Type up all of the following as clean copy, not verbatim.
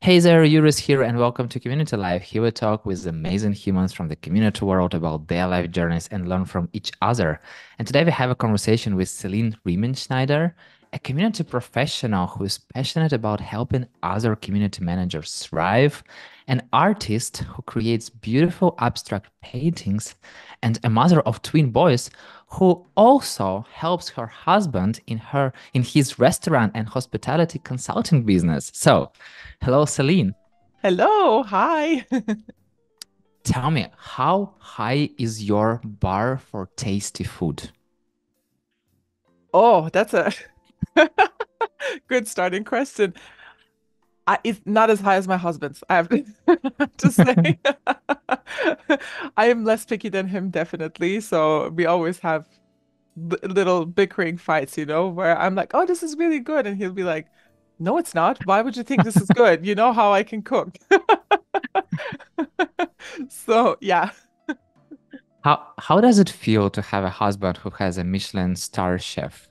Hey there, Yuris here, and welcome to Community Life. Here we talk with amazing humans from the community world about their life journeys and learn from each other. And today we have a conversation with Céline Riemenschneider, a community professional who is passionate about helping other community managers thrive, an artist who creates beautiful abstract paintings, and a mother of twin boys who also helps her husband in his restaurant and hospitality consulting business. So, hello, Celine. Hello, hi. Tell me, how high is your bar for tasty food? Oh, that's a good starting question. It's not as high as my husband's, I have to say. I am less picky than him, definitely. So we always have little bickering fights, where I'm like, oh, this is really good. And he'll be like, no, it's not. Why would you think this is good? You know how I can cook. So, yeah. How does it feel to have a husband who has a Michelin star chef?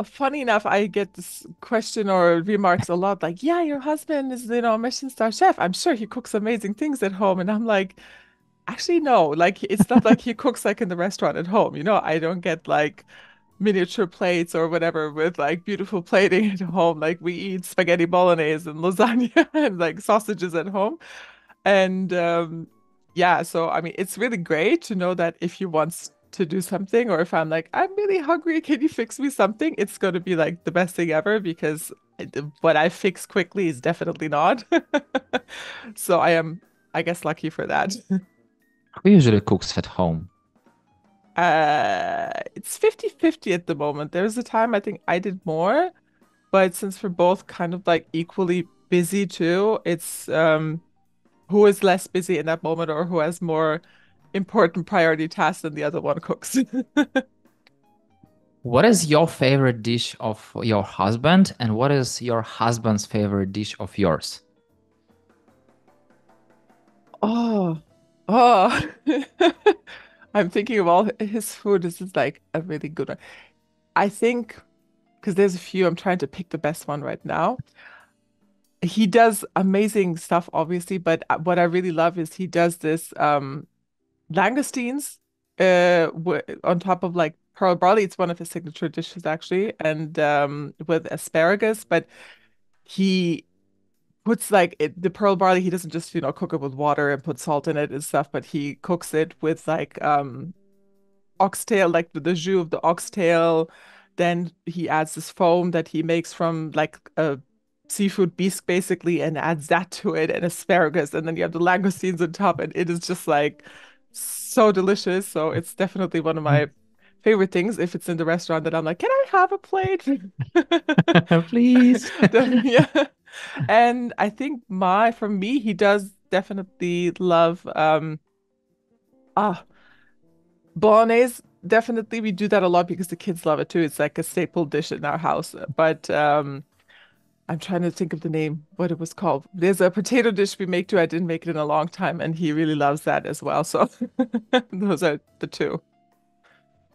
Funny enough, I get this question or remarks a lot like, yeah, your husband is, a Michelin star chef. I'm sure he cooks amazing things at home. And I'm like, actually, no, like, it's not like he cooks like in the restaurant at home. I don't get like miniature plates or whatever with like beautiful plating at home. Like, we eat spaghetti bolognese and lasagna and like sausages at home. And yeah, so I mean, it's really great to know that if he wants to do something, or if I'm like, I'm really hungry, can you fix me something? It's going to be like the best thing ever because what I fix quickly is definitely not. So I am, I guess, lucky for that. Who usually cooks at home? It's 50-50 at the moment. There's a time I think I did more, but since we're both kind of like equally busy too, it's who is less busy in that moment or who has more important priority tasks than the other one cooks. What is your favorite dish of your husband, and what is your husband's favorite dish of yours? Oh, oh. I'm thinking of all his food. This is like a really good one. I think because there's a few, I'm trying to pick the best one right now. He does amazing stuff, obviously, but what I really love is he does this langoustines on top of like pearl barley. It's one of his signature dishes actually, and with asparagus, but he puts like the pearl barley, he doesn't just, cook it with water and put salt in it and stuff, but he cooks it with like oxtail, like the jus of the oxtail. Then he adds this foam that he makes from like a seafood bisque basically and adds that to it and asparagus. And then you have the langoustines on top, and it is just like so delicious. So it's definitely one of my favorite things if it's in the restaurant that I'm like, can I have a plate? Please. Yeah. And I think for me, he does definitely love ah bolognese. Definitely, we do that a lot because the kids love it too. It's like a staple dish in our house. But I'm trying to think of the name, what it was called. There's a potato dish we make too. I didn't make it in a long time, and he really loves that as well. So those are the two.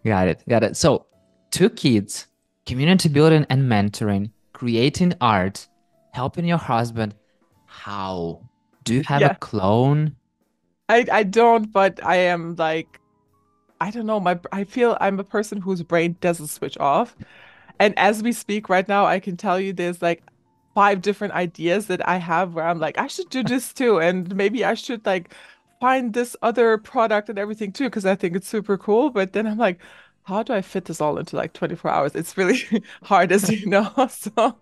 Got it. Got it. So, two kids, community building and mentoring, creating art, helping your husband. How? Do you have a Yeah, clone? I don't, but I am like, I don't know. I feel I'm a person whose brain doesn't switch off. And as we speak right now, I can tell you there's like five different ideas that I have where I'm like, I should do this too. And maybe I should like find this other product and everything too, because I think it's super cool. But then I'm like, how do I fit this all into like 24 hours? It's really hard, as you know. So,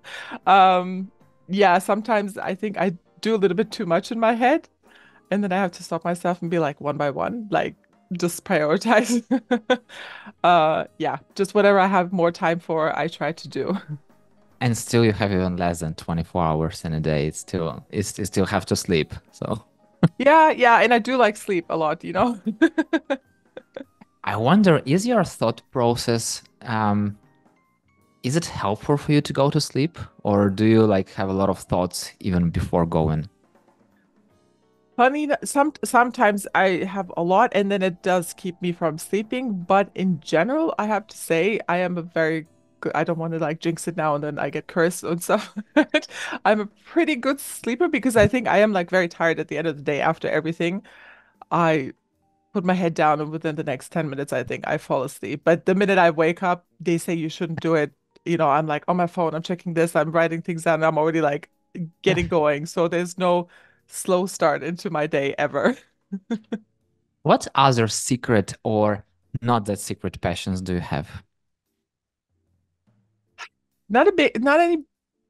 um, yeah, sometimes I think I do a little bit too much in my head. And then I have to stop myself and be like, one by one, like just prioritize. Yeah, just whatever I have more time for, I try to do. And still you have even less than 24 hours in a day. It's you still have to sleep. So Yeah, yeah, and I do like sleep a lot, you know? I wonder, is your thought process is it helpful for you to go to sleep, or do you like have a lot of thoughts even before going? Funny, sometimes I have a lot and then it does keep me from sleeping, but in general, I have to say I am a very I don't want to like jinx it now and then I get cursed and stuff. I'm a pretty good sleeper because I think I am like very tired at the end of the day after everything. I put my head down and within the next 10 minutes, I think I fall asleep. But the minute I wake up, they say you shouldn't do it. I'm like on my phone, I'm checking this, I'm writing things down, and I'm already like getting going. So there's no slow start into my day ever. What other secret or not that secret passions do you have? Not any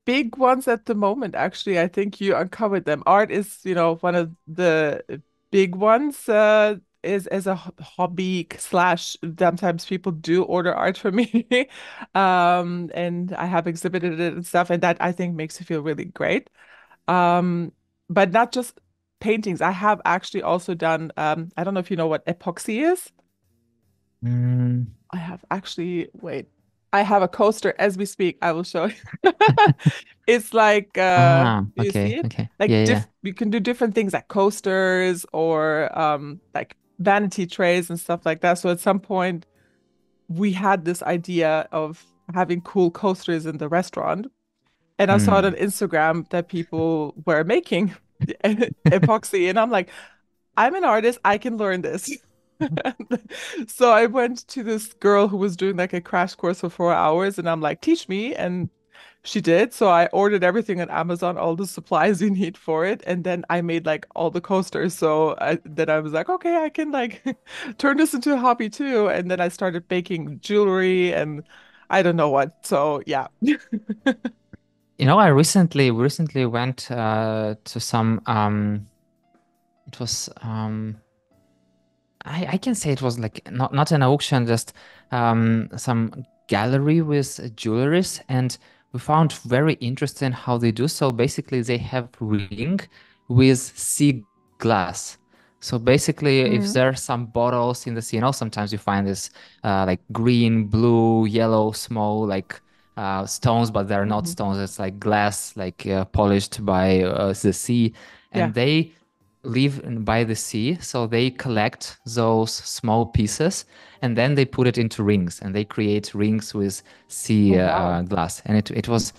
big ones at the moment, actually. I think you uncovered them. Art is, one of the big ones, is as a hobby slash sometimes people do order art from me. And I have exhibited it and stuff, and that I think makes you feel really great. Um, but not just paintings. I have actually also done, I don't know if you know what epoxy is. Mm, I have actually, wait, I have a coaster as we speak. I will show you. It's like, do you see okay, it? okay. Like Yeah, yeah. you can do different things like coasters or like vanity trays and stuff like that. So at some point we had this idea of having cool coasters in the restaurant. And I saw it on Mm. Instagram that people were making epoxy. And I'm like, I'm an artist, I can learn this. So I went to this girl who was doing like a crash course for 4 hours, and I'm like, teach me. And she did. So I ordered everything on Amazon, all the supplies you need for it. And then I made like all the coasters. Then I was like, okay, I can like turn this into a hobby too. And then I started baking jewelry and I don't know what. So yeah. I recently went to some it was I can say it was like not an auction, just some gallery with jewelries, and we found very interesting how they do. So basically, they have ring with sea glass. So basically, if Mm, there are some bottles in the sea, sometimes you find this like green, blue, yellow, small like stones, but they're not mhm. stones. It's like glass, like polished by the sea, Yeah. and they live by the sea, so they collect those small pieces and then they put it into rings and they create rings with Oh, sea wow. glass. And it was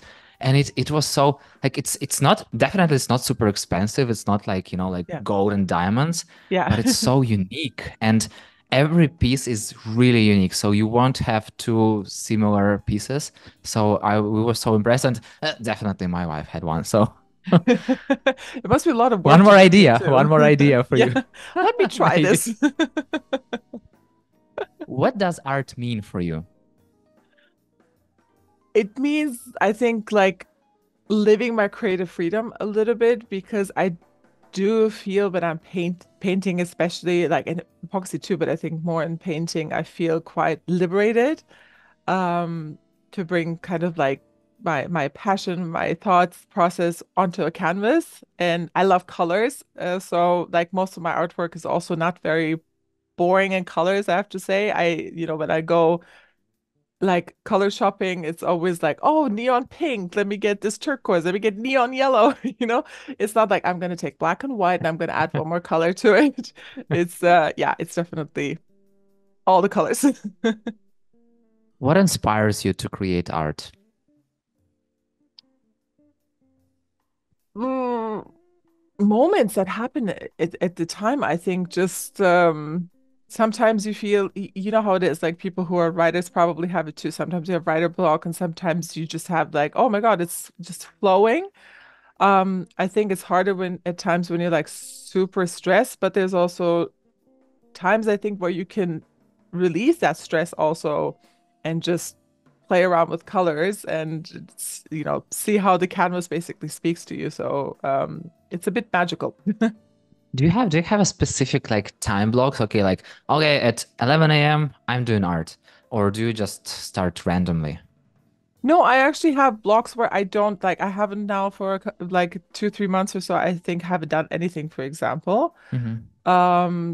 so like it's not definitely it's not super expensive. It's not like like Yeah. gold and diamonds, Yeah. but it's so unique and every piece is really unique. So you won't have two similar pieces. So I we were so impressed, and definitely my wife had one. So It must be a lot of work to make it one too. more idea for Yeah. you. Let me try Maybe. this. What does art mean for you? It means, I think, like living my creative freedom a little bit because I do feel when I'm painting, especially like in epoxy too, but I think more in painting, I feel quite liberated um to bring kind of like my passion, my thoughts process onto a canvas. And I love colors. So like most of my artwork is also not very boring in colors, I have to say. When I go like color shopping, it's always like, oh, neon pink, let me get this turquoise, let me get neon yellow, It's not like I'm gonna take black and white and I'm gonna add one more color to it. Yeah, it's definitely all the colors. What inspires you to create art? Mm, moments that happen at the time, I think just sometimes you feel you know how it is, like people who are writers probably have it too. Sometimes you have writer block and sometimes you just have like, oh my God, it's just flowing. I think it's harder when at times when you're like super stressed, but there's also times I think where you can release that stress also and just play around with colors and see how the canvas basically speaks to you. So it's a bit magical. Do you have a specific like time blocks? Okay, like okay, at 11 a.m. I'm doing art, or do you just start randomly? No, I actually have blocks where I don't like I haven't now for like 2, 3 months or so. I think haven't done anything, for example. Hmm.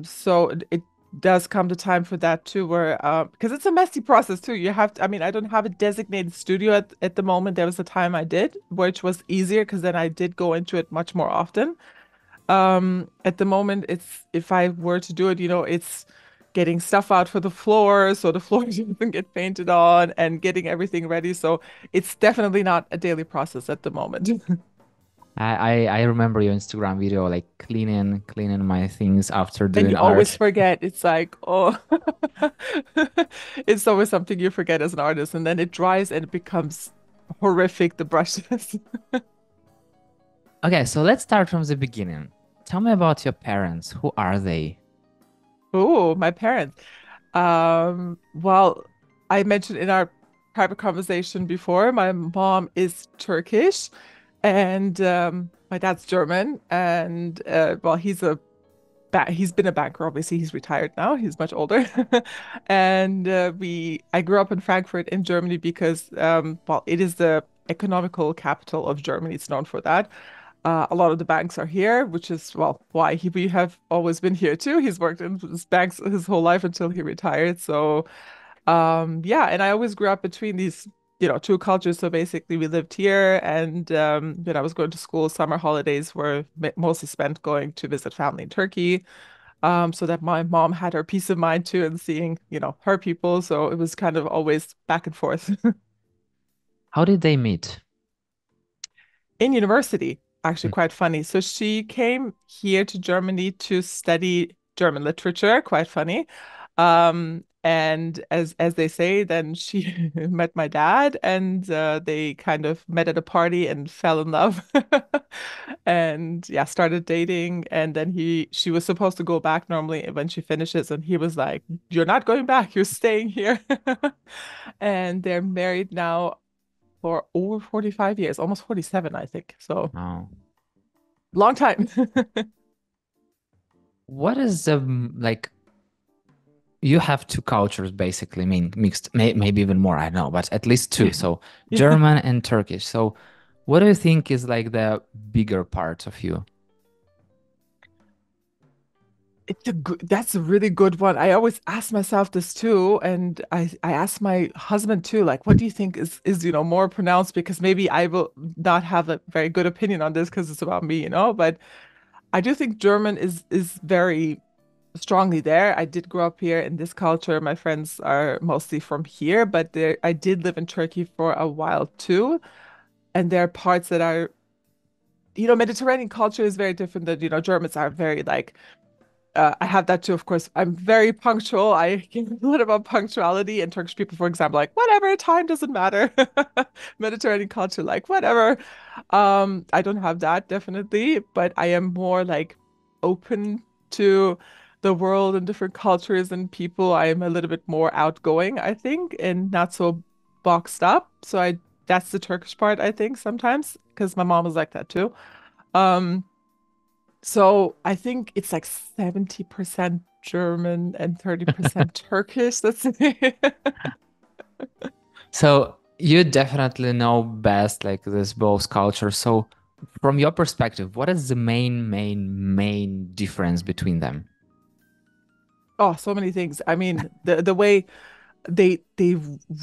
So it does come to time for that too, where because it's a messy process too. You have to, I mean, I don't have a designated studio at the moment. There was a time I did, which was easier because then I did go into it much more often. At the moment, it's if I were to do it, it's getting stuff out for the floor so the floor doesn't get painted on and getting everything ready. So it's definitely not a daily process at the moment. I remember your Instagram video like cleaning my things after And doing you always art. forget. It's like, oh, it's always something you forget as an artist. And then it dries and it becomes horrific, the brushes. Okay, so let's start from the beginning. Tell me about your parents. Who are they? Oh, my parents. Well, I mentioned in our private conversation before, my mom is Turkish and my dad's German. And well, he's been a banker, obviously. He's retired now. He's much older. And I grew up in Frankfurt in Germany because, well, it is the economical capital of Germany. It's known for that. A lot of the banks are here, which is, well, why we have always been here too. He's worked in his banks his whole life until he retired. So, yeah, and I always grew up between these, two cultures. So basically, we lived here, and when I was going to school, summer holidays were mostly spent going to visit family in Turkey. So that my mom had her peace of mind too, and seeing, her people. So it was kind of always back and forth. How did they meet? In university, actually quite funny. So she came here to Germany to study German literature, quite funny. And as they say, then she met my dad and they kind of met at a party and fell in love. And yeah, started dating. And then she was supposed to go back normally when she finishes, and he was like, "You're not going back, you're staying here." And they're married now for over 45 years, almost 47, I think. So Oh. long time. What is like you have two cultures basically, I mean mixed, maybe even more, I don't know, but at least two. So Yeah. German and Turkish. So what do you think is like the bigger part of you? That's a really good one. I always ask myself this too, and I ask my husband too, like, what do you think is more pronounced? Because maybe I will not have a very good opinion on this because it's about me. But I do think German is very strongly there. I did grow up here in this culture. My friends are mostly from here, but I did live in Turkey for a while too. And there are parts that are, Mediterranean culture is very different than, Germans are very like, I have that too, of course. I'm very punctual. I care a lot about punctuality. And Turkish people, for example, like, whatever, time doesn't matter. Mediterranean culture, like, whatever. I don't have that, definitely, but I am more like open to the world and different cultures and people. I am a little bit more outgoing, I think, and not so boxed up. So that's the Turkish part, I think, sometimes, because my mom was like that too. Um, so I think it's like 70% German and 30% Turkish. That's So you definitely know best like this both cultures. So from your perspective, what is the main difference between them? oh, so many things. I mean, the way they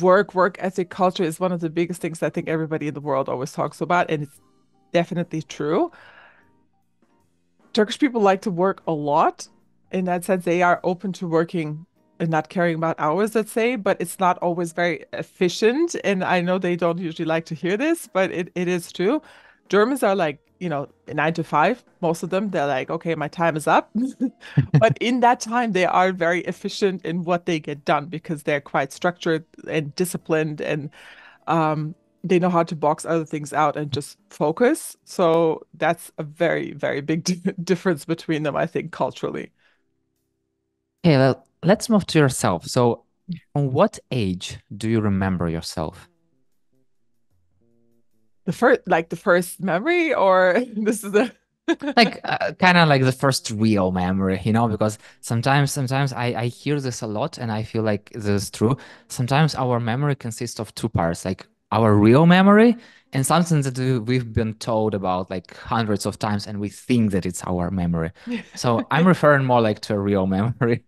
work ethic culture is one of the biggest things I think everybody in the world always talks about, and it's definitely true. Turkish people like to work a lot. In that sense, they are open to working and not caring about hours, let's say, but it's not always very efficient. And I know they don't usually like to hear this, but it is true. Germans are like, 9 to 5, most of them. They're like, okay, my time is up. But in that time, they are very efficient in what they get done because they're quite structured and disciplined, and they know how to box other things out and just focus. So that's a very, very big difference between them, I think, culturally. Okay, let's move to yourself. So on what age do you remember yourself? The first memory, or this is a Like kind of like the first real memory, because sometimes I hear this a lot and I feel like this is true. Sometimes our memory consists of two parts, like our real memory and something that we've been told about like hundreds of times and we think that it's our memory. So I'm referring more like to a real memory.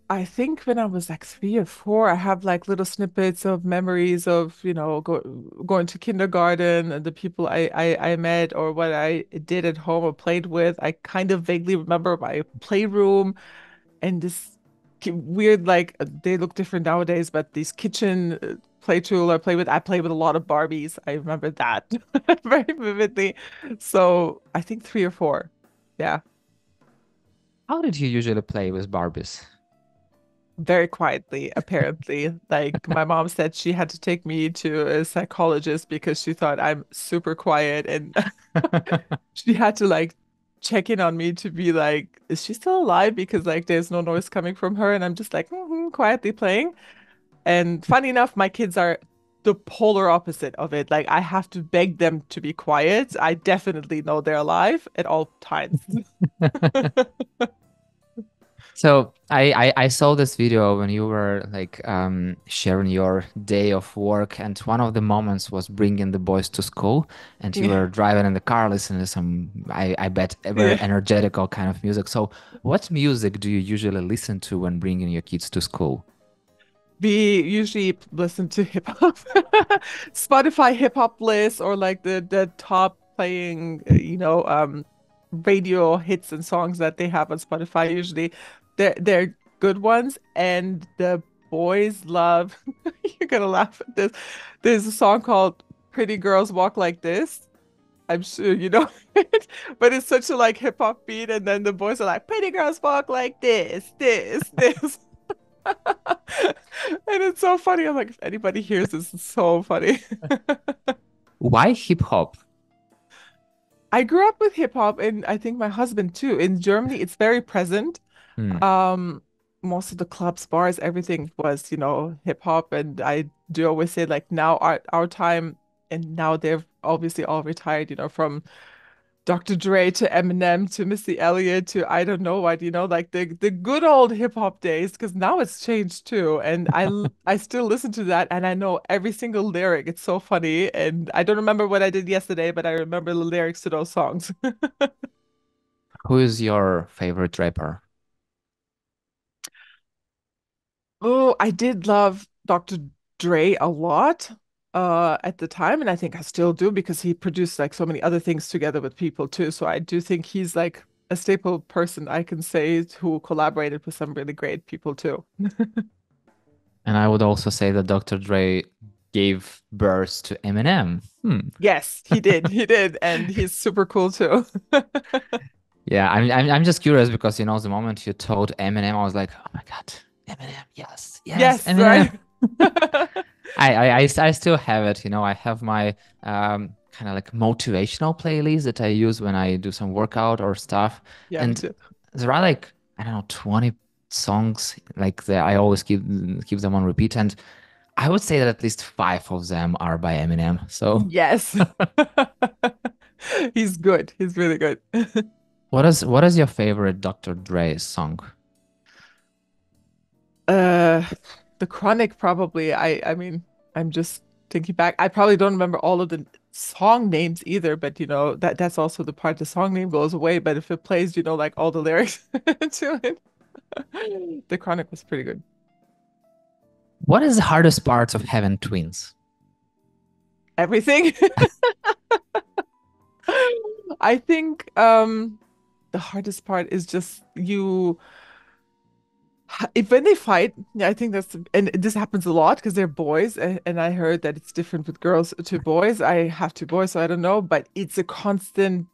I think when I was like 3 or 4, I have like little snippets of memories of, going to kindergarten and the people I met or what I did at home or played with. I kind of vaguely remember my playroom and this weird, like they look different nowadays, but these kitchen play tool I play with a lot of Barbies. I remember that very vividly. So I think three or four. Yeah, How did you usually play with Barbies? very quietly, apparently. Like my mom said she had to take me to a psychologist because she thought I'm super quiet and she had to like check in on me to be like, is she still alive? Because like there's no noise coming from her, and I'm just like quietly playing. And funny enough, my kids are the polar opposite of it. Like I have to beg them to be quiet. I definitely know they're alive at all times. So I saw this video when you were like sharing your day of work, and one of the moments was bringing the boys to school, and you Yeah. were driving in the car listening to some I bet very Yeah. energetical kind of music. So what music do you usually listen to when bringing your kids to school? We usually listen to hip hop, Spotify hip hop lists, or like the top playing, radio hits and songs that they have on Spotify. Usually, they're good ones, and the boys love. You're gonna laugh at this. There's a song called "Pretty Girls Walk Like This." I'm sure you know it, but it's such a like hip hop beat, and then the boys are like, "Pretty girls walk like this." And it's so funny. I'm like, if anybody hears this, it's so funny. Why hip hop? I grew up with hip hop, and I think my husband too. In Germany, it's very present. Hmm. Um, Most of the clubs, bars, everything was, hip hop. And I do always say like now our time, and now they're obviously all retired, from Dr. Dre to Eminem to Missy Elliott to I don't know what, like the good old hip hop days, because now it's changed too. And I still listen to that and I know every single lyric. It's so funny. And I don't remember what I did yesterday, but I remember the lyrics to those songs. Who is your favorite rapper? Oh, I did love Dr. Dre a lot at the time, and I think I still do because he produced like so many other things together with people too. So I do think he's like a staple person I can say who collaborated with some really great people too. And I would also say that Dr. Dre gave birth to Eminem. Hmm. Yes, he did. He did, and he's super cool too. Yeah, I'm just curious because the moment you told Eminem, I was like, oh my God, Eminem, yes, yes, Yes, Eminem. right. I still have it. I have my kind of like motivational playlist that I use when I do some workout or stuff. Yeah, me And too. there are like, I don't know, 20 songs like that. I always keep them on repeat. And I would say that at least five of them are by Eminem. So Yes. He's good. He's really good. what is your favorite Dr. Dre song? Uh, the Chronic probably. I mean, I'm just thinking back. I probably don't remember all of the song names either, but that's also the part the song name goes away. But if it plays, like all the lyrics to it. The Chronic was pretty good. What is the hardest part of having twins? Everything. I think the hardest part is just if when they fight, yeah, I think and this happens a lot because they're boys, and I heard that it's different with girls to boys. I have two boys, so I don't know, but it's a constant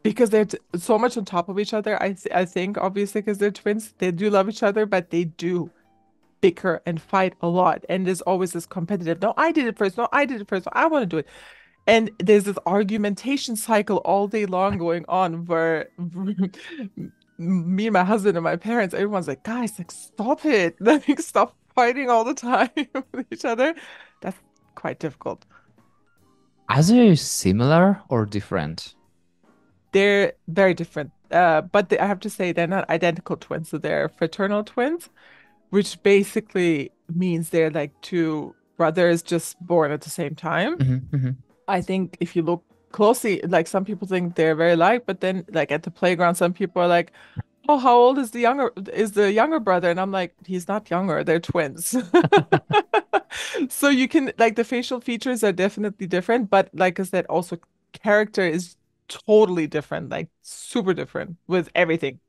because they're so much on top of each other. I think obviously because they're twins, they do love each other, but they do bicker and fight a lot, and there's always this competitive. No, I did it first. No, I did it first. No, I want to do it. And there's this argumentation cycle all day long going on where me and my husband and my parents, everyone's like, guys, like, stop it. Like, stop fighting all the time with each other. That's quite difficult. Are they similar or different? They're very different. But I have to say, they're not identical twins. So they're fraternal twins, which basically means they're like two brothers just born at the same time. Hmm, hmm. I think if you look closely, like some people think they're very alike, but then like at the playground, some people are like, "Oh, how old is the younger brother?" And I'm like, "He's not younger, they're twins." So you can like the facial features are definitely different, but like I said, also character is totally different, like super different with everything.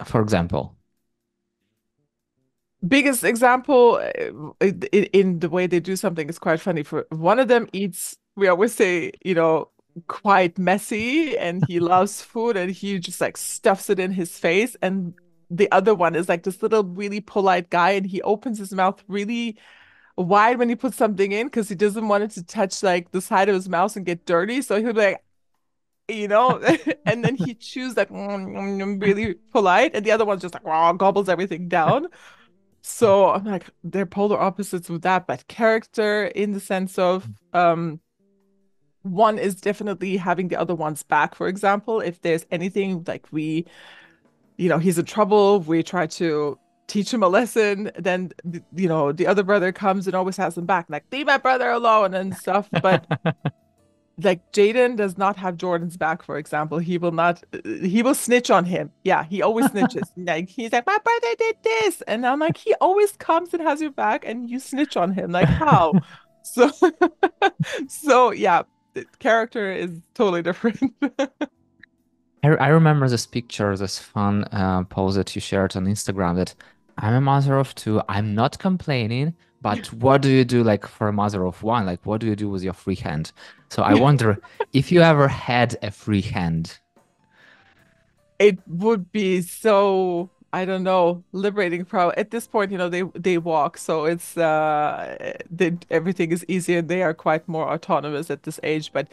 For example. Biggest example in the way they do something is quite funny. For one of them eats, we always say, quite messy, and he loves food, and he just like stuffs it in his face. And the other one is like this little really polite guy, and he opens his mouth really wide when he puts something in because he doesn't want it to touch like the side of his mouth and get dirty. So he'll be like, and then he chews like really polite, and the other one just like gobbles everything down. So I'm like, they're polar opposites with that, but character in the sense of one is definitely having the other one's back. For example, if there's anything like he's in trouble, we try to teach him a lesson, then the other brother comes and always has him back, like leave my brother alone and stuff. But like Jaden does not have Jordan's back, for example. He will snitch on him. Yeah, he always snitches. Like he's like, my brother did this. And I'm like, he always comes and has your back and you snitch on him. Like how? So so yeah, the character is totally different. I remember this picture, this fun post that you shared on Instagram that I'm a mother of two. I'm not complaining, but what do you do like for a mother of one? Like, what do you do with your free hand? So I wonder if you ever had a free hand. It would be so, I don't know, liberating. Probably at this point, they walk, so it's everything is easier. They are quite more autonomous at this age. But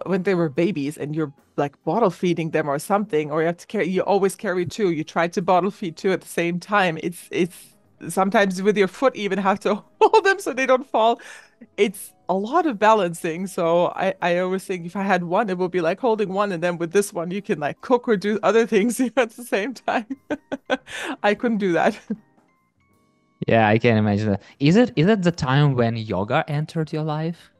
when they were babies and you're like bottle feeding them or something, or you always carry two. You try to bottle feed two at the same time. It's sometimes with your foot even have to hold them so they don't fall. It's a lot of balancing. So I always think if I had one, it would be like holding one, and then with this one, you can like cook or do other things at the same time. I couldn't do that. Yeah, I can imagine that. Is it the time when yoga entered your life?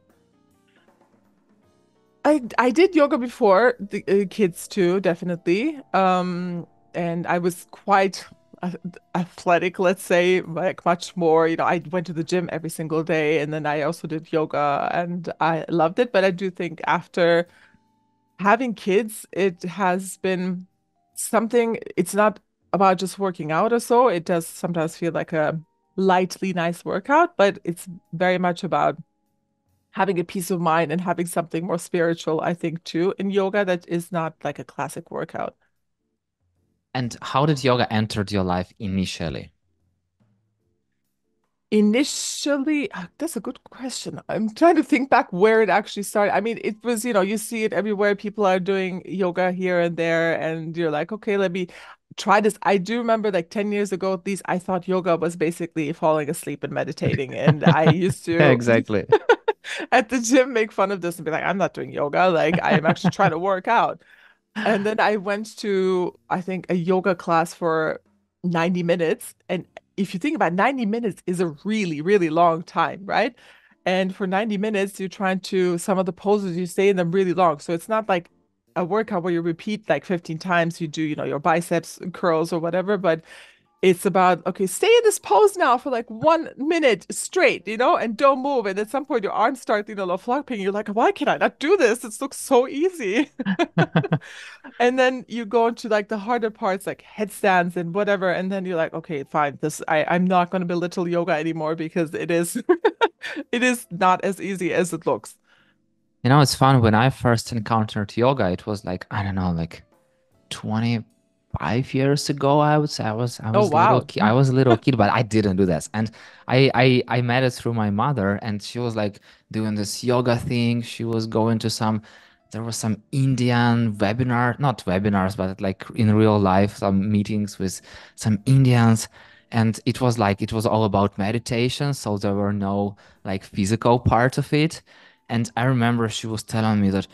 I did yoga before the kids too, definitely. And I was quite a- athletic, let's say, like much more. I went to the gym every single day, and then I also did yoga, and I loved it. But I do think after having kids, it has been something. It's not about just working out or so. It does sometimes feel like a lightly nice workout, but it's very much about having a peace of mind and having something more spiritual, I think, too, in yoga that is not like a classic workout. And how did yoga enter your life initially? Initially, that's a good question. I'm trying to think back where it actually started. I mean, it was, you see it everywhere. People are doing yoga here and there, and you're like, okay, let me try this. I do remember like 10 years ago, at least I thought yoga was basically falling asleep and meditating. And I used Yeah, to exactly. at the gym make fun of this and be like, I'm not doing yoga. Like, I am actually trying to work out. And then I went to, I think, a yoga class for 90 minutes. And if you think about 90 minutes is a really, really long time, right? And for 90 minutes, you're trying to, some of the poses, you stay in them really long. So it's not like a workout where you repeat like 15 times, you do, your biceps curls or whatever, but it's about, okay, stay in this pose now for like 1 minute straight, and don't move. And at some point, your arms start, flopping. You're like, why can I not do this? It looks so easy. And then you go into like the harder parts, like headstands and whatever. And then you're like, okay, fine. I'm not going to belittle yoga anymore because it is, it is not as easy as it looks. It's fun when I first encountered yoga, it was like, I don't know, like 25 years ago, I would say. I Oh, was a little wow. kid. I was a little kid, but I didn't do this. And I met it through my mother, and she was like doing this yoga thing. She was going to there was some Indian webinar, not webinars, but like in real life, some meetings with some Indians. And it was all about meditation. So there were no like physical part of it. And I remember she was telling me that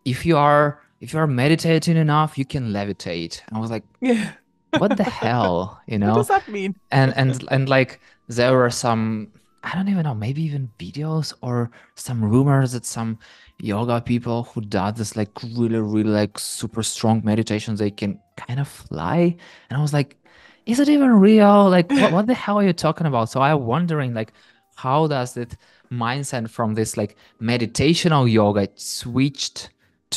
if you are meditating enough, you can levitate. I was like, Yeah. what the hell, you What does know? that mean? And like there were some, I don't even know, maybe even videos or some rumors that some yoga people who does this like really, really like super strong meditations, they can kind of fly. And I was like, is it even real? Like what the hell are you talking about? So I'm wondering like how does that mindset from this like meditational yoga switched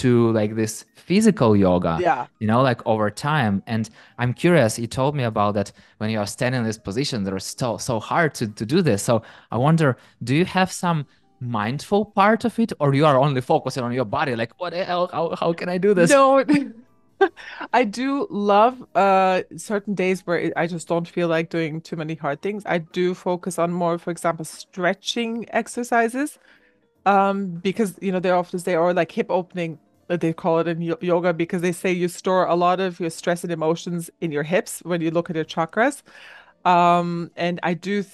to like this physical yoga, Yeah. like over time. And I'm curious, you told me about that when you are standing in this position, that it's so hard to do this. So I wonder, do you have some mindful part of it, or you are only focusing on your body? Like, what the hell? How can I do this? No, I do love certain days where I just don't feel like doing too many hard things. I do focus on more, for example, stretching exercises. Because they often say, or like hip opening, they call it in yoga, because they say you store a lot of your stress and emotions in your hips when you look at your chakras. And I do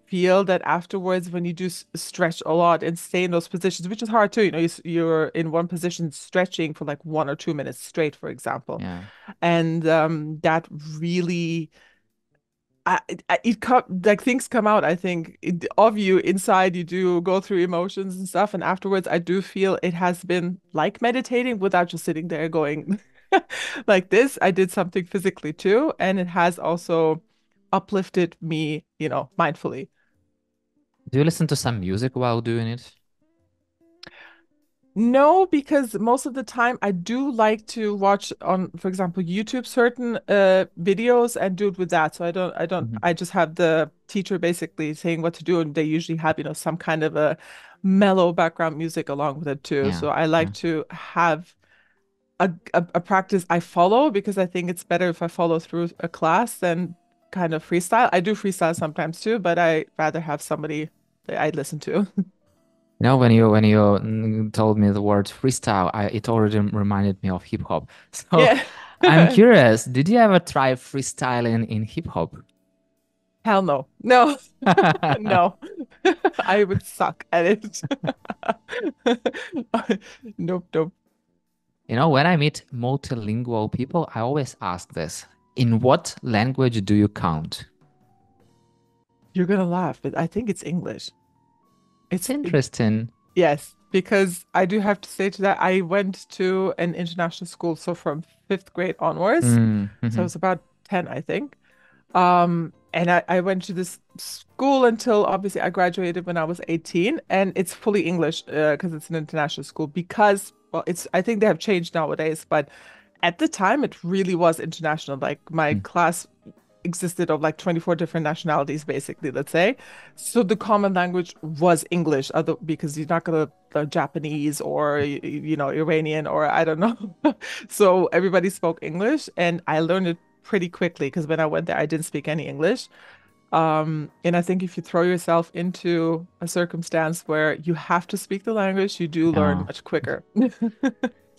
feel that afterwards, when you do stretch a lot and stay in those positions, which is hard too, you're in one position stretching for like 1 or 2 minutes straight, for example, Yeah. and that really it come like things come out, I think, of you inside. You do go through emotions and stuff, and afterwards I do feel it has been like meditating without just sitting there going like this. I did something physically too, and it has also uplifted me, mindfully. Do you listen to some music while doing it? No, because most of the time I do like to watch on, for example, YouTube certain videos and do it with that. So Mhm. I just have the teacher basically saying what to do, and they usually have, some kind of a mellow background music along with it too. Yeah. So I like Yeah. to have a practice I follow, because I think it's better if I follow through a class than kind of freestyle. I do freestyle sometimes too, but I rather have somebody that I listen to. When you told me the word freestyle, it already reminded me of hip hop. So Yeah. I'm curious, did you ever try freestyling in hip hop? Hell no. No. No. I would suck at it. Nope, nope. When I meet multilingual people, I always ask this, in what language do you count? You're gonna laugh, but I think it's English. It's interesting. Yes, because I do have to say to that, I went to an international school, so from fifth grade onwards. So I Mhm. was about 10, I think. And I went to this school until obviously I graduated when I was 18, and it's fully English because it's an international school. Because, well, I think they have changed nowadays, but at the time it really was international. Like my Mm. class existed of like 24 different nationalities, basically, let's say. So the common language was English, other because you're not gonna Japanese or Iranian or I don't know. So everybody spoke English, and I learned it pretty quickly because when I went there, I didn't speak any English. And I think if you throw yourself into a circumstance where you have to speak the language, you do learn Yeah. much quicker.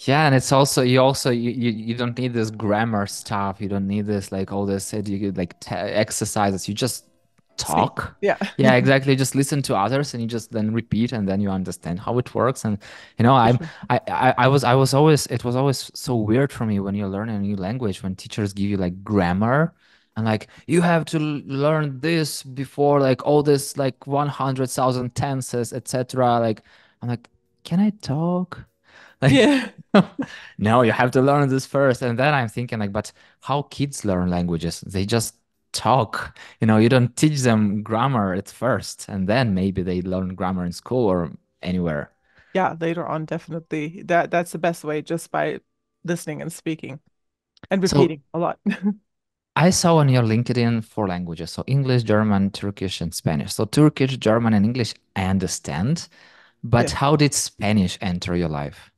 Yeah, and it's also you don't need this grammar stuff. You don't need this like all this like t exercises. You just Speak. talk. Yeah, Yeah, exactly. Just listen to others and you just then repeat and then you understand how it works. And for I'm sure. I was always it was always so weird for me when you learn a new language when teachers give you like grammar and like you have to learn this before like all this like 100,000 tenses, etc. Like I'm like, can I talk? Like, Yeah. no, you have to learn this first. And then I'm thinking like, but how kids learn languages? They just talk. You don't teach them grammar at first, and then maybe they learn grammar in school or anywhere. Yeah, later on, definitely. That's the best way, just by listening and speaking and So repeating a lot. I saw on your LinkedIn four languages. So English, German, Turkish, and Spanish. So Turkish, German, and English, I understand. But Yeah. how did Spanish enter your life?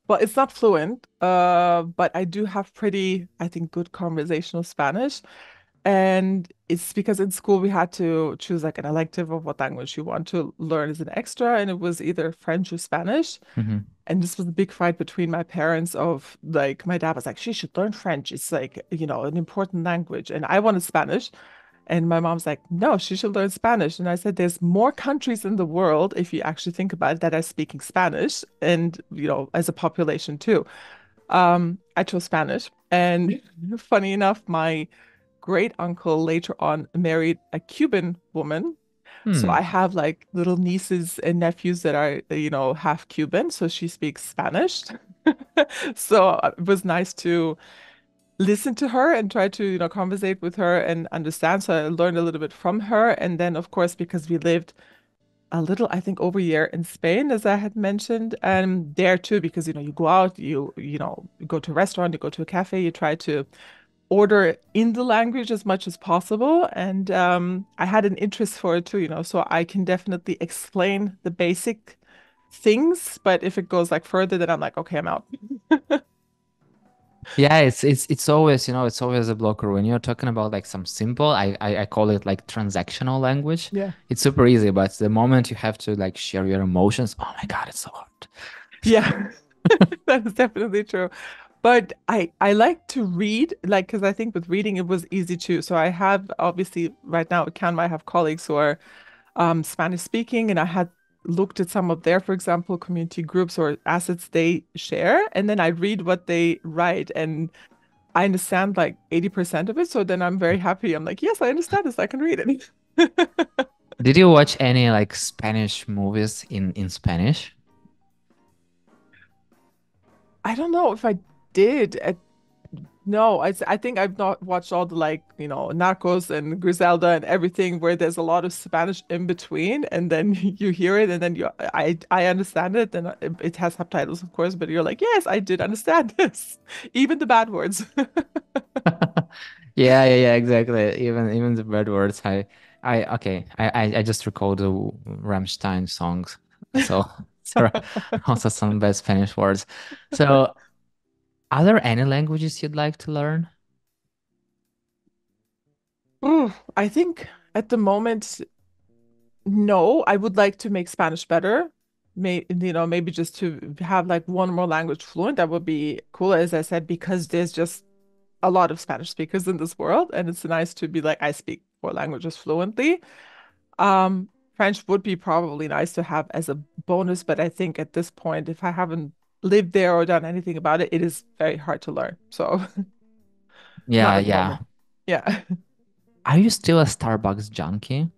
Well, it's not fluent, but I do have pretty, I think, good conversational Spanish. And it's because in school we had to choose like an elective of what language you want to learn as an extra, and it was either French or Spanish. Hmm. And this was a big fight between my parents of like my dad was like, she should learn French. It's like, an important language. And I wanted Spanish. And my mom's like, no, she should learn Spanish. And I said, there's more countries in the world, if you actually think about it, that are speaking Spanish and, as a population too. I chose Spanish. And funny enough, my great uncle later on married a Cuban woman. So Hmm. I have like little nieces and nephews that are, half Cuban. So she speaks Spanish. So it was nice to listen to her and try to, conversate with her and understand. So I learned a little bit from her. And then, of course, because we lived a little, I think, over a year in Spain, as I had mentioned, and there too, because you go out, you go to a restaurant, you go to a cafe, you try to order in the language as much as possible, and I had an interest for it too, so I can definitely explain the basic things, but if it goes like further, then I'm like, okay, I'm out. Yeah, it's always, it's always a blocker when you're talking about like some simple, I call it like transactional language. Yeah. It's super easy, but the moment you have to like share your emotions, oh my God, it's so hard. Yeah, that is definitely true. But I like to read, like, because I think with reading it was easy too. So I have obviously right now at Canva, I have colleagues who are Spanish speaking, and I had looked at some of their, for example, community groups or assets they share, and then I read what they write, and I understand like 80% of it. So then I'm very happy. I'm like, yes, I understand this. I can read it. Did you watch any like Spanish movies in Spanish? I don't know if I did at No, I think I've not watched all the like, Narcos and Griselda and everything where there's a lot of Spanish in between and then you hear it and then I understand it, then it has subtitles of course, but you're like, yes, I did understand this. Even the bad words. Yeah, exactly. Even the bad words. I just recall the Rammstein songs. So there are also some bad Spanish words. So are there any languages you'd like to learn? I think at the moment, no, I would like to make Spanish better. Maybe just to have like one more language fluent, that would be cool, as I said, because there's just a lot of Spanish speakers in this world, and it's nice to be like, I speak four languages fluently. French would be probably nice to have as a bonus, but I think at this point, if I haven't lived there or done anything about it, it is very hard to learn. So not Yeah, at the yeah. moment. Yeah. Are you still a Starbucks junkie?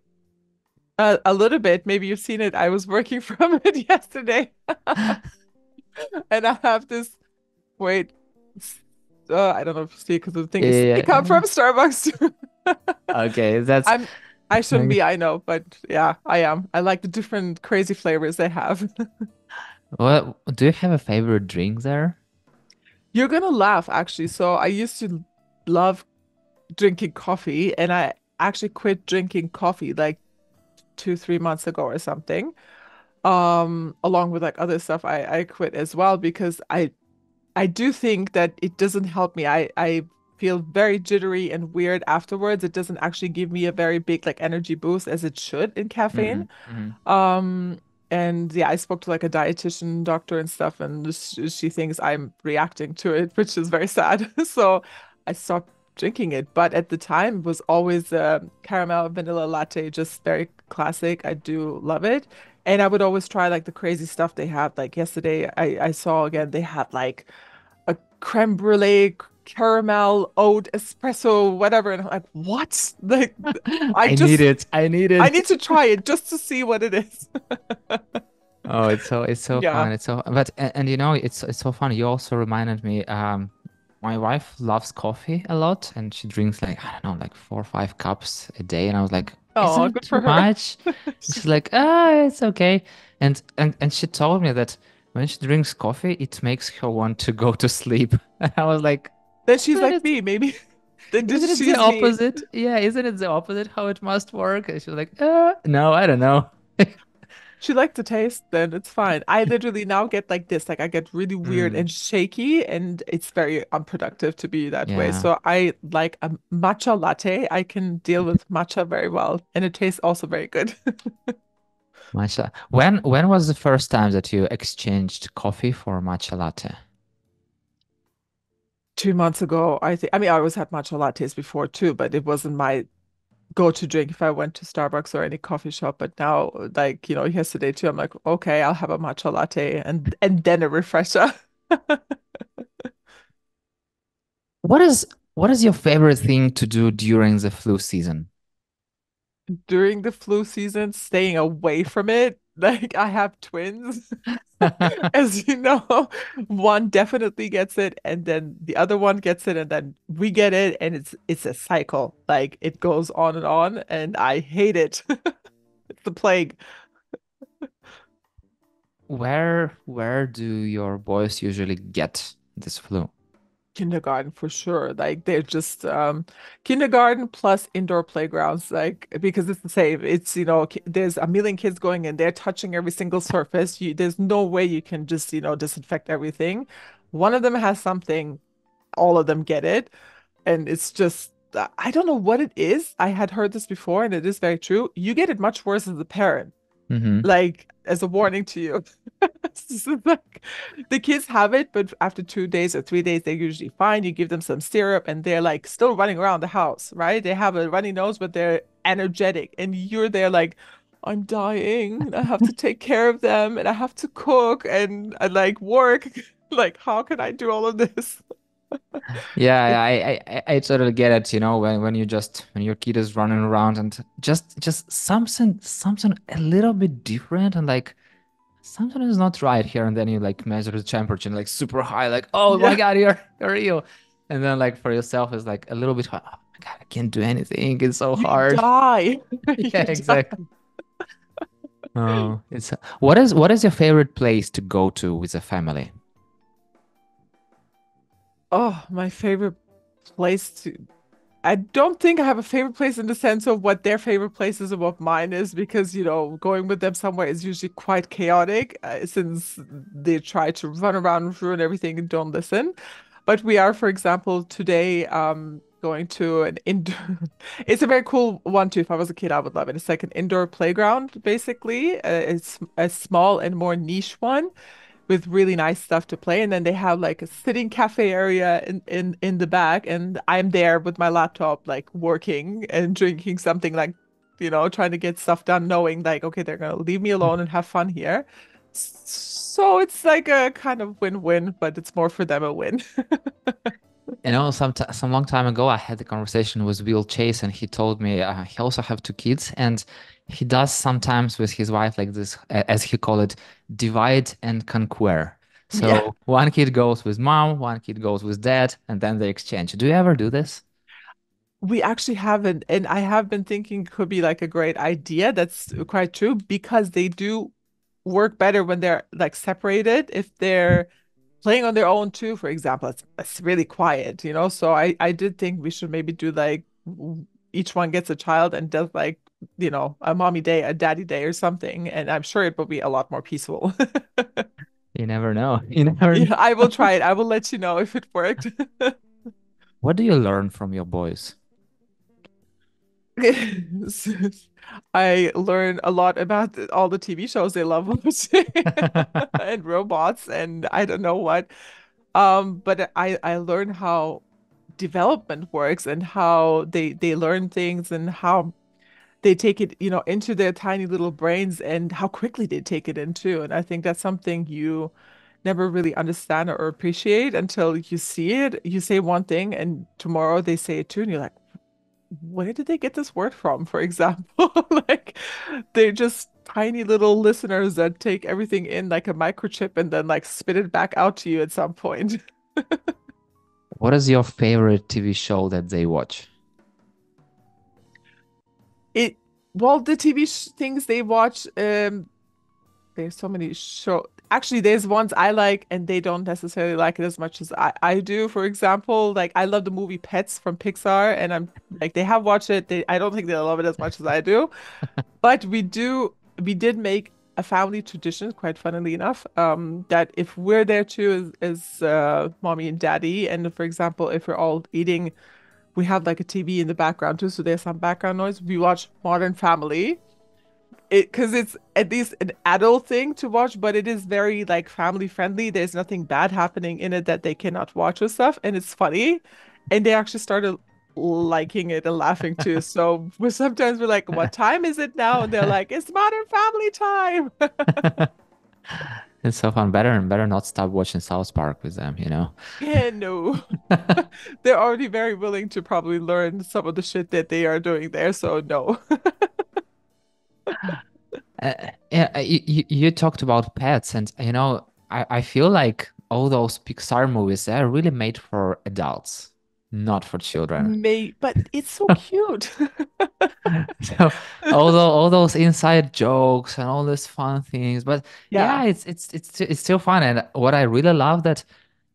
A little bit. Maybe you've seen it. I was working from it yesterday, and I have this. Wait, I don't know if you see because the thing is, they Yeah. come from Starbucks too. Okay, that's I'm I shouldn't be, I know, but yeah, I am. I like the different crazy flavors they have. what do you have a favorite drink there? You're gonna laugh actually. So I used to love drinking coffee and I actually quit drinking coffee like 2, 3 months ago or something. Along with like other stuff I quit as well because I do think that it doesn't help me. I feel very jittery and weird afterwards. It doesn't actually give me a very big like energy boost as it should in caffeine. Hmm. Um, and yeah, I spoke to like a dietitian doctor and stuff, and she thinks I'm reacting to it, which is very sad. So I stopped drinking it. But at the time, it was always caramel vanilla latte, just very classic. I do love it. And I would always try like the crazy stuff they have. Like yesterday, I saw again, they had like a creme brulee caramel oat espresso whatever and I'm like what like I I need just it. I need I it. need to try it just to see what it is. Oh, it's so Yeah. fun. It's so but and it's so fun. You also reminded me, my wife loves coffee a lot and she drinks like, I don't know, like 4 or 5 cups a day. And I was like, isn't Oh, it good for too her. much? And she's like, it's okay. And she told me that when she drinks coffee, it makes her want to go to sleep. And I was like, Then she's isn't like it me, maybe. Then isn't it she the is me. opposite? Yeah, isn't it the opposite how it must work? And she's like, no, I don't know. She likes the taste, then it's fine. I literally now get like this, like I get really weird Mm, and shaky, and it's very unproductive to be that way. yeah. So I like a matcha latte. I can deal with matcha very well, and it tastes also very good. Matcha. When was the first time that you exchanged coffee for matcha latte? 2 months ago, I think. I mean, I always had matcha lattes before too, but it wasn't my go-to drink if I went to Starbucks or any coffee shop. But now, like, yesterday too, I'm like, okay, I'll have a matcha latte and then a refresher. What is your favorite thing to do during the flu season? During the flu season, staying away from it. Like, I have twins. As you know, one definitely gets it, and then the other one gets it, and then we get it, and it's a cycle. Like it goes on, and I hate it. It's the plague. where do your boys usually get this flu? Kindergarten for sure. Like they're just kindergarten plus indoor playgrounds, like because it's the same. It's there's a million kids going in, they're touching every single surface. There's no way you can just, disinfect everything. One of them has something, all of them get it. And it's just I don't know what it is. I had heard this before, and it is very true. You get it much worse as a parent, Hmm. like as a warning to you. So, like, the kids have it, but after 2 days or 3 days, they're usually fine. You give them some syrup, and they're like still running around the house, right? They have a runny nose, but they're energetic, and you're there like, I'm dying, and I have to take care of them, and I have to cook and like work. Like, how can I do all of this? Yeah, It, I totally get it, when when your kid is running around and just something a little bit different and like something is not right here, and then you like measure the temperature like super high, like oh my yeah, God, you're ill. And then like for yourself it's like a little bit, oh my God, I can't do anything. It's so you hard. die. Yeah, You die. exactly. Oh, it's what is your favorite place to go to with a family? Oh, my favorite place to I don't think I have a favorite place in the sense of what their favorite place is and what mine is, because, going with them somewhere is usually quite chaotic, since they try to run around and ruin everything and don't listen. But we are, for example, today going to an indoor. It's a very cool one too. If I was a kid, I would love it. It's like an indoor playground, basically. It's a small and more niche one with really nice stuff to play. And then they have like a sitting cafe area in the back, and I'm there with my laptop, like working and drinking something, like, trying to get stuff done, knowing like, okay, they're gonna leave me alone and have fun here. So it's like a kind of win-win, but it's more for them a win. Some long time ago, I had a conversation with Will Chase, and he told me he also have two kids, and he does sometimes with his wife like this, as he call it, divide and conquer. Yeah. So one kid goes with mom, one kid goes with dad, and then they exchange. Do you ever do this? We actually haven't, and I have been thinking could be like a great idea. That's quite true, because they do work better when they're like separated. If they're playing on their own too, for example, it's really quiet, So I did think we should maybe do like each one gets a child and does like, a mommy day, a daddy day or something, and I'm sure it will be a lot more peaceful. You never know. You never know. Yeah, I will try it. I will let you know if it worked. What do you learn from your boys? I learn a lot about all the TV shows they love watching and robots and I don't know what. But I learn how development works and how they learn things and how they take it, into their tiny little brains and how quickly they take it into. And I think that's something you never really understand or appreciate until you see it. You say one thing and tomorrow they say it too, and you're like, where did they get this word from, for example? Like they're just tiny little listeners that take everything in like a microchip and then like spit it back out to you at some point. What is your favorite TV show that they watch? It well, the TV sh things they watch, there's so many show. Actually, there's ones I like and they don't necessarily like it as much as I do. For example, like I love the movie Pets from Pixar, and I'm like they have watched it. I don't think they love it as much as I do. But we did make a family tradition, quite funnily enough, that if we're there too as mommy and daddy, and for example, if we're all eating, we have like a TV in the background too, so there's some background noise. We watch Modern Family. Because it's at least an adult thing to watch, but it is very like family friendly. There's nothing bad happening in it that they cannot watch or stuff, and it's funny. And they actually started liking it and laughing too. So sometimes we're like, "What time is it now?" And they're like, "It's Modern Family time." It's so fun. Better and better not stop watching South Park with them. Yeah, no, they're already very willing to probably learn some of the shit that they are doing there. So no. Yeah, you talked about pets, and I feel like all those Pixar movies are really made for adults. not for children. May, but it's so cute. So all those inside jokes and all these fun things, but Yeah, yeah, it's still fun. And what I really love that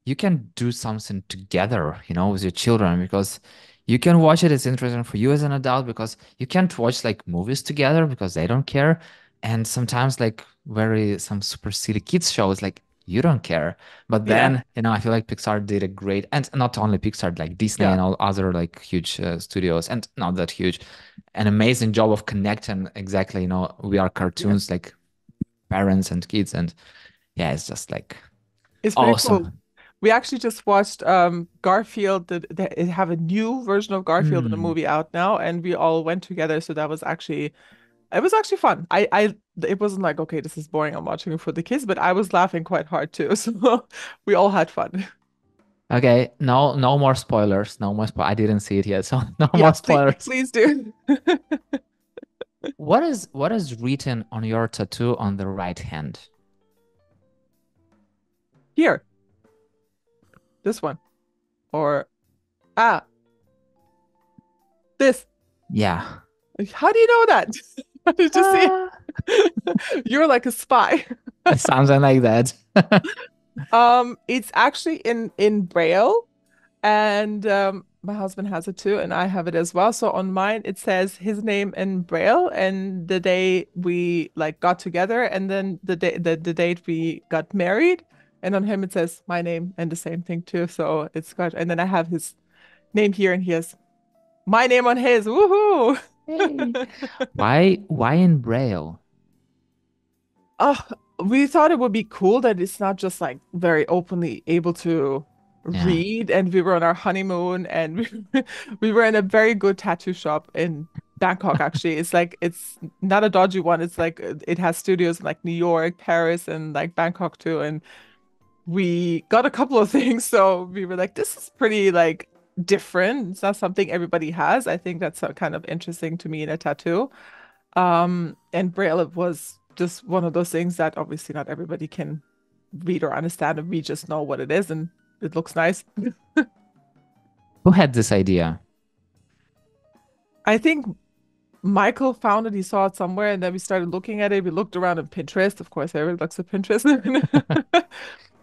you can do something together, with your children because you can watch it. It's interesting for you as an adult because you can't watch like movies together because they don't care. And sometimes like very some super silly kids shows, like you don't care. But yeah, then, I feel like Pixar did a great, and not only Pixar, like Disney yeah, and all other like huge studios, and not that huge, an amazing job of connecting exactly, we are yeah. cartoons like parents and kids. And yeah, it's just like It's pretty cool. awesome. We actually just watched Garfield. They have a new version of Garfield in the Hmm. movie out now, and we all went together. So that was actually it was actually fun. It wasn't like, okay, this is boring. I'm watching it for the kids, but I was laughing quite hard too. So we all had fun. Okay, no more spoilers. No more I didn't see it yet, so no Yeah, more spoilers. please do. What is written on your tattoo on the right hand? Here, this one. Or ah, this. Yeah. How do you know that? How did you see Ah, it? You're like a spy. something like that. It's actually in Braille, and my husband has it too, and I have it as well. So on mine it says his name in Braille, and the day we like got together, and then the date we got married, and on him it says my name and the same thing too. So it's got, and then I have his name here, and he has my name on his. Woohoo! Hey. Why in Braille? Oh, we thought it would be cool that it's not just like very openly able to Yeah. read. And we were on our honeymoon, and we were in a very good tattoo shop in Bangkok, actually. It's like, it's not a dodgy one. It's like, it has studios in like New York, Paris, and like Bangkok too. And we got a couple of things. So we were like, this is pretty like different. It's not something everybody has. I think that's kind of interesting to me in a tattoo. And Braille was just one of those things that obviously not everybody can read or understand, and we just know what it is and it looks nice. Who had this idea? I think Michael found it, he saw it somewhere, and then we started looking at it. We looked around on Pinterest. Of course, everyone looks at Pinterest.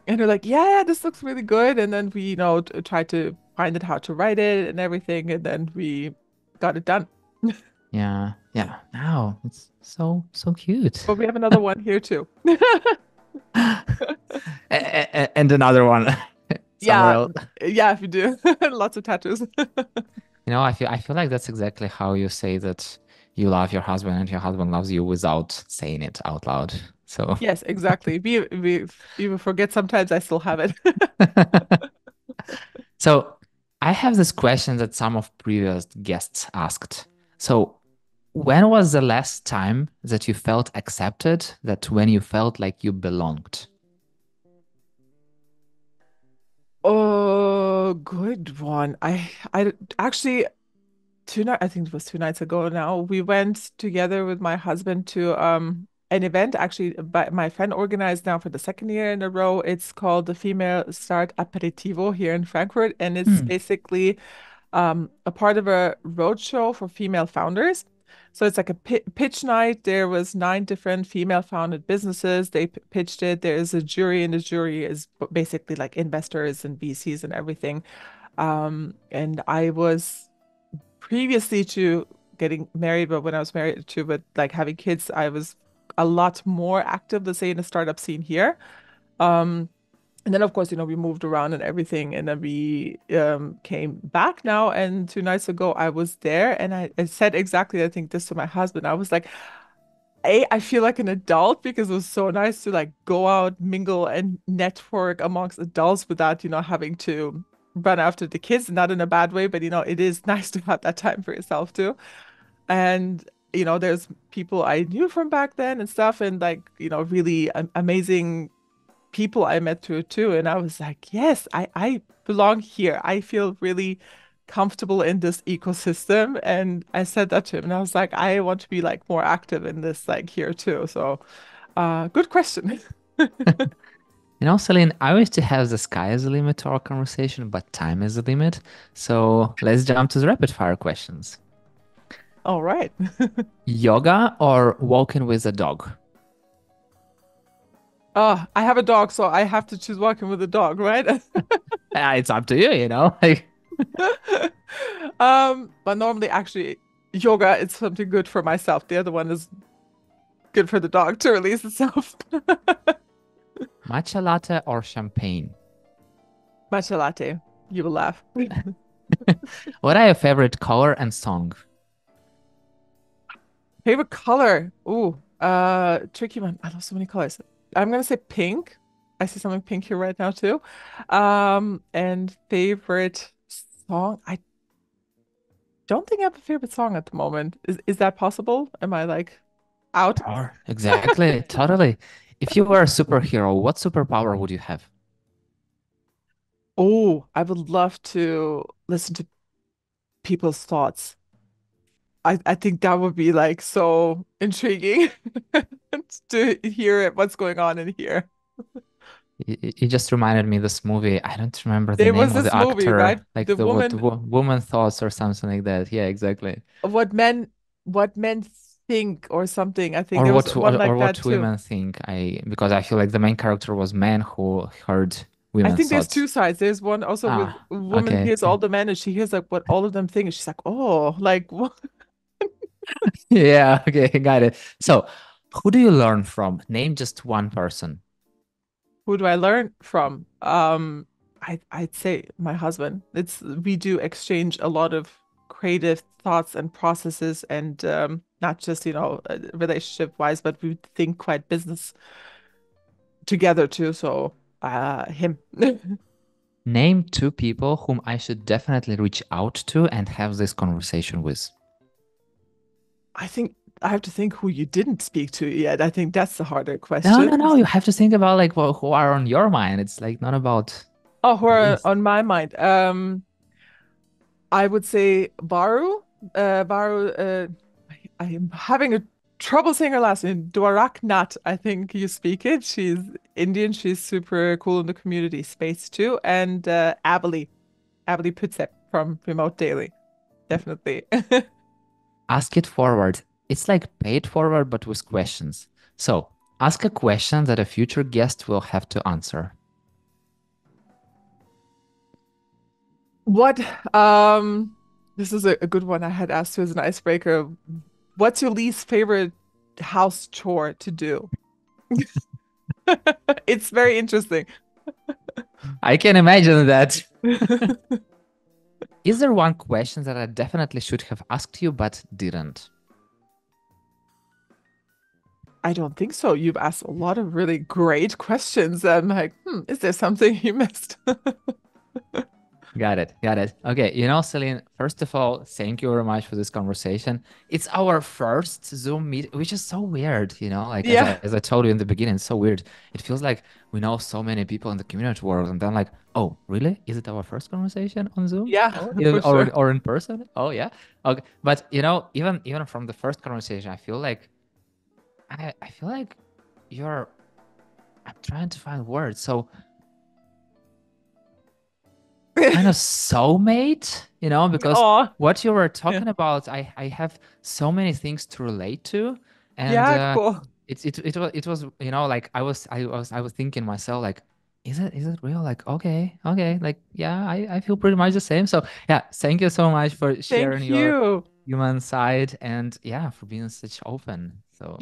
And we're like, yeah, this looks really good. And then we, tried to find it, how to write it and everything. And then we got it done. Yeah. Yeah. Now it's so cute. But we have another one here too. And another one somewhere Yeah, else. yeah, if you do. Lots of tattoos. I feel like that's exactly how you say that you love your husband and your husband loves you without saying it out loud. So, Yes, exactly. We even forget sometimes I still have it. so I have this question that some of previous guests asked. So, when was the last time that you felt accepted, that when you felt like you belonged? Oh, good one. I actually I think it was 2 nights ago now. We went together with my husband to an event actually my friend organized now for the second year in a row. It's called the Female Start Aperitivo here in Frankfurt, and it's Hmm. basically a part of a roadshow for female founders. So it's like a pitch night. There was 9 different female founded businesses. They pitched it. There's a jury, and the jury is basically like investors and VCs and everything. And I was previously to getting married, but when I was married to, but like having kids, I was a lot more active, let's say, in the startup scene here. Um, and then, of course, we moved around and everything. And then we came back now. And 2 nights ago, I was there, and I said exactly, I think, this to my husband. I was like, I feel like an adult because it was so nice to like go out, mingle, and network amongst adults without, having to run after the kids, not in a bad way, but, it is nice to have that time for yourself too. And, there's people I knew from back then and stuff, and like, really amazing people I met through too. And I was like, yes, I belong here. I feel really comfortable in this ecosystem. And I said that to him, and I was like, I want to be like more active in this, like here too. So, good question. Celine, I wish to have the sky as a limit to our conversation, but time is a limit. So let's jump to the rapid fire questions. All right. Yoga or walking with a dog? I have a dog, so I have to choose walking with a dog, right? It's up to you, Like, But normally actually yoga is something good for myself. The other one is good for the dog to release itself. matcha latte or champagne? Matcha latte. You will laugh. What are your favorite color and song? Favorite color? Ooh, tricky one. I love so many colors. I'm gonna say pink. I see something pink here right now too. And favorite song? I don't think I have a favorite song at the moment. Is that possible? Am I like out? Power. Exactly, totally. If you were a superhero, what superpower would you have? Oh, I would love to listen to people's thoughts. I think that would be like so intriguing to hear it, what's going on in here. You just reminded me this movie. I don't remember the There name was of this the movie, right? actor, like The the what the woman, woman thoughts or something like that. Yeah, exactly. what men, what men think or something. I think Or there was what one or like that what too. women think. Because I feel like the main character was man who heard I women's think there's thoughts. two sides. There's one also with Ah, a woman okay. hears all the men and she hears like what all of them think and she's like, oh, like what? Yeah, okay, got it. So, who do you learn from? Name just one person. Who do I learn from? I'd say my husband. It's we do exchange a lot of creative thoughts and processes and not just, relationship wise, but we think quite business together too. So him. Name two people whom I should definitely reach out to and have this conversation with. I think I have to think who you didn't speak to yet. I think that's the harder No, no, question. no. You have to think about like who are on your mind. It's like not about Oh, who the are list. on my mind? I would say Baru. Baru. I am having a trouble saying her last name. Dwaraknath, I think you speak it. She's Indian. She's super cool in the community space too. And Abeli Putsep from Remote Daily. Definitely. Ask it forward. It's like paid forward, but with questions. So ask a question that a future guest will have to answer. What, this is a good one I had asked you as an icebreaker. What's your least favorite house chore to do? It's very interesting. I can imagine that. Is there one question that I definitely should have asked you but didn't? I don't think so. You've asked a lot of really great questions. I'm like, is there something you missed? Got it. Got it. Okay. Celine, first of all, thank you very much for this conversation. It's our first Zoom meet, which is so weird, like as I Yeah, as I told you in the beginning, it's so weird. It feels like we know so many people in the community world, and then like, oh, really? Is it our first conversation on Zoom? yeah, Oh, for sure. or in person? Oh, yeah. Okay. But even from the first conversation, I feel like you're I'm trying to find words. So kind of soulmate, because Oh, what you were yeah, talking about, I have so many things to relate to, and yeah, cool. it was like I was thinking myself like, is it real? Like okay, like yeah, I feel pretty much the same. So yeah, thank you so much for sharing Thank your you. human side and yeah, for being such open. So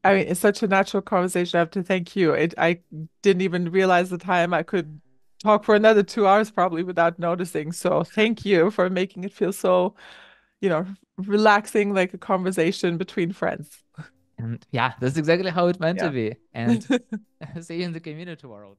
I mean, it's such a natural conversation. I have to thank you. I didn't even realize the time I could talk for another 2 hours probably without noticing. So thank you for making it feel so, you know, relaxing, like a conversation between friends. and yeah, that's exactly how it meant to Yeah. be. And see you in the community world.